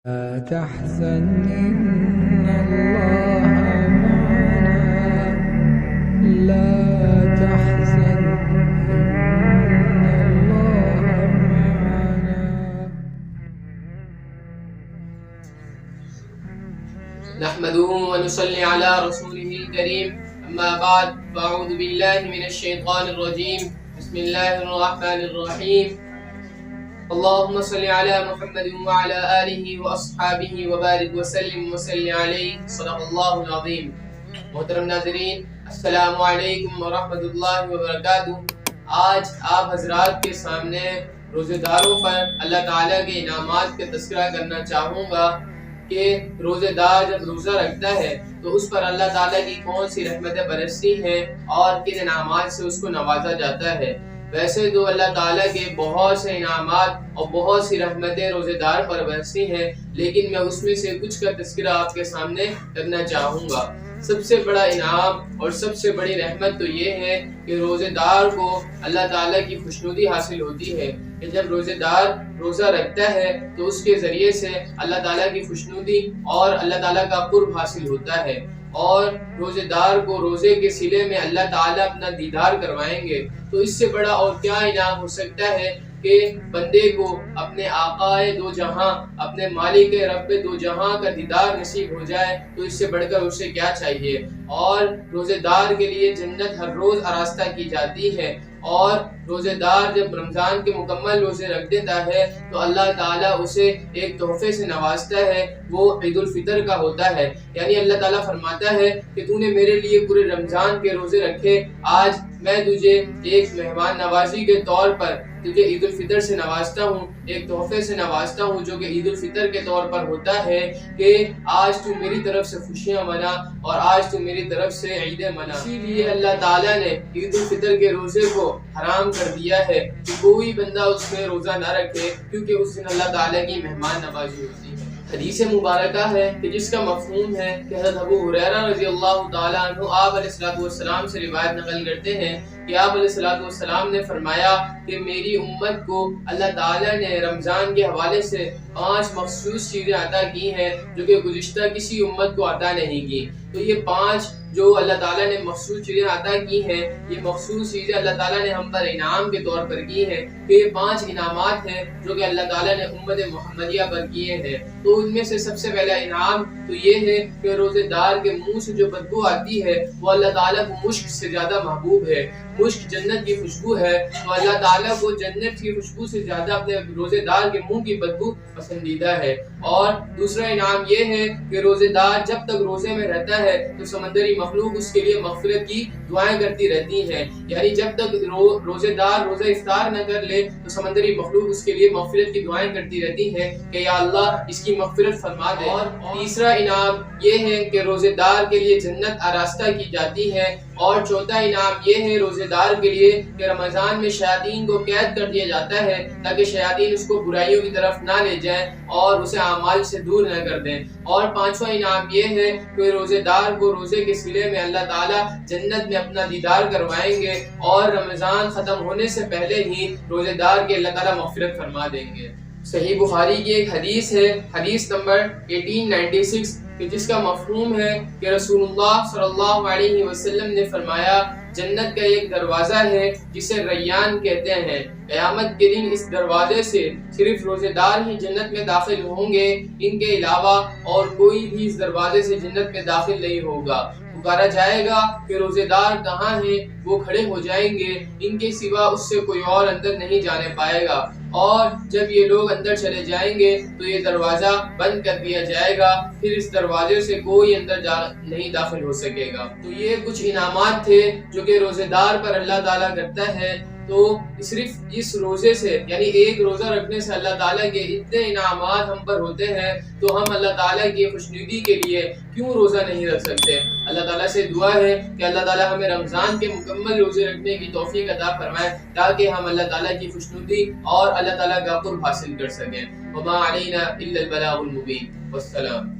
لا تحزن إن الله معنا لا تحزن إن الله معنا نحمده ونصلي على رسوله الكريم أما بعد فأعوذ بالله من الشيطان الرجيم بسم الله الرحمن الرحيم اللهم صل على محمد وعلى آله وأصحابه وبارك وسلم عليه صدق اللہ العظیم۔ محترم ناظرین، السلام علیکم ورحمۃ اللہ وبرکاتہ۔ آج آپ حضرات کے سامنے روزے داروں پر اللہ تعالیٰ کے انعامات کا تذکرہ کرنا چاہوں گا کہ روزے دار جب روزہ رکھتا ہے تو اس پر اللہ تعالیٰ کی کون سی رحمتیں برستی ہیں اور کن انعامات سے اس کو نوازا جاتا ہے۔ ویسے تو اللہ تعالیٰ کے بہت سے انعامات اور بہت سی رحمتیں روزے دار پر برسی ہیں، لیکن میں اس میں سے کچھ کا تذکرہ آپ کے سامنے کرنا چاہوں گا۔ سب سے بڑا انعام اور سب سے بڑی رحمت تو یہ ہے کہ روزے دار کو اللہ تعالیٰ کی خوشنودی حاصل ہوتی ہے کہ جب روزے دار روزہ رکھتا ہے تو اس کے ذریعے سے اللہ تعالیٰ کی خوشنودی اور اللہ تعالیٰ کا قرب حاصل ہوتا ہے، اور روزے دار کو روزے کے صلے میں اللہ تعالیٰ اپنا دیدار کروائیں گے۔ تو اس سے بڑا اور کیا انعام ہو سکتا ہے کہ بندے کو اپنے آقائے دو جہاں، اپنے مالک رب دو جہاں کا دیدار نصیب ہو جائے، تو اس سے بڑھ کر اسے کیا چاہیے۔ اور روزے دار کے لیے جنت ہر روز آراستہ کی جاتی ہے، اور روزے دار جب رمضان کے مکمل روزے رکھ دیتا ہے تو اللہ تعالیٰ اسے ایک تحفے سے نوازتا ہے، وہ عید الفطر کا ہوتا ہے۔ یعنی اللہ تعالیٰ فرماتا ہے کہ تو نے میرے لیے پورے رمضان کے روزے رکھے، آج میں تجھے ایک مہمان نوازی کے طور پر تجھے عید الفطر سے نوازتا ہوں، ایک تحفے سے نوازتا ہوں جو کہ عید الفطر کے طور پر ہوتا ہے کہ آج تو میری طرف سے خوشیاں منا اور آج تو میری طرف سے عیدیں منا۔ اسی لیے اللہ تعالیٰ نے عید الفطر کے روزے کو حرام کر دیا ہے کہ کوئی بندہ اس میں روزہ نہ رکھے، کیونکہ اس دن اللہ تعالیٰ کی مہمان نوازی ہوتی ہے۔ حدیث مبارکہ ہے کہ جس کا مفہوم ہے کہ حضرت ابو ہریرہ رضی اللہ تعالیٰ عنہ آپ علیہ السلام سے روایت نقل کرتے ہیں کہ آپ علیہ السلام نے فرمایا کہ میری امت کو اللہ تعالیٰ نے رمضان کے حوالے سے 5 مخصوص چیزیں عطا کی ہیں جو کہ گزشتہ کسی امت کو عطا نہیں کی۔ تو یہ 5 جو اللہ تعالیٰ نے مخصوص چیزیں عطا کی ہیں، یہ مخصوص چیزیں اللہ تعالیٰ نے ہم پر انعام کے طور پر کی ہیں، کہ یہ 5 انعامات ہیں جو کہ اللہ تعالیٰ نے امت محمدیہ پر کیے ہیں۔ تو ان میں سے سب سے پہلا انعام تو یہ ہے کہ روزے دار کے منہ سے جو بدبو آتی ہے وہ اللہ تعالیٰ کو مشک سے زیادہ محبوب ہے۔ مشک جنت کی خوشبو ہے، تو اللہ تعالیٰ کو جنت کی خوشبو سے زیادہ اپنے روزے دار کے منہ کی بدبو پسندیدہ ہے۔ اور دوسرا انعام یہ ہے کہ روزے دار جب تک روزے میں رہتا ہے تو سمندری مخلوق اس کے لیے مغفرت کی دعائیں کرتی رہتی ہیں۔ یعنی جب تک روزے دار روزہ افطار نہ کر لے تو سمندری مخلوق اس کے لیے مغفرت کی دعائیں کرتی رہتی ہیں کہ یا اللہ اس کی مغفرت فرما دے۔ اور تیسرا انعام یہ ہے کہ روزے دار کے لیے جنت آراستہ کی جاتی ہے۔ اور چوتھا انعام یہ ہے روزے دار کے لیے کہ رمضان میں شیاطین کو قید کر دیا جاتا ہے تاکہ شیاطین اس کو برائیوں کی طرف نہ لے جائیں اور اسے اعمال سے دور نہ کر دیں۔ اور پانچواں انعام یہ ہے کہ روزے دار کو روزے کے صلے میں اللہ تعالیٰ جنت میں اپنا دیدار کروائیں گے، اور رمضان ختم ہونے سے پہلے ہی روزے دار کے اللہ تعالیٰ مغفرت فرما دیں گے۔ صحیح بخاری کی ایک حدیث ہے، حدیث نمبر 1896، کہ جس کا مفہوم ہے کہ رسول اللہ صلی اللہ علیہ وسلم نے فرمایا جنت کا ایک دروازہ ہے جسے ریان کہتے ہیں، قیامت کے دن اس دروازے سے صرف روزے دار ہی جنت میں داخل ہوں گے، ان کے علاوہ اور کوئی بھی اس دروازے سے جنت میں داخل نہیں ہوگا۔ پکارا جائے گا کہ روزے دار کہاں ہیں، وہ کھڑے ہو جائیں گے، ان کے سوا اس سے کوئی اور اندر نہیں جانے پائے گا۔ اور جب یہ لوگ اندر چلے جائیں گے تو یہ دروازہ بند کر دیا جائے گا، پھر اس دروازے سے کوئی اندر نہیں داخل ہو سکے گا۔ تو یہ کچھ انعامات تھے جو کہ روزے دار پر اللہ تعالیٰ کرتا ہے۔ تو صرف اس روزے سے، یعنی ایک روزہ رکھنے سے اللہ تعالیٰ کے اتنے انعامات ہم پر ہوتے ہیں، تو ہم اللہ تعالیٰ کی خوشنودی کے لیے کیوں روزہ نہیں رکھ سکتے؟ اللہ تعالیٰ سے دعا ہے کہ اللہ تعالیٰ ہمیں رمضان کے مکمل روزے رکھنے کی توفیق عطا فرمائے تاکہ ہم اللہ تعالیٰ کی خوشنودی اور اللہ تعالیٰ کا قرب حاصل کر سکیں۔ وما علینا الا البلاغ المبین۔ والسلام۔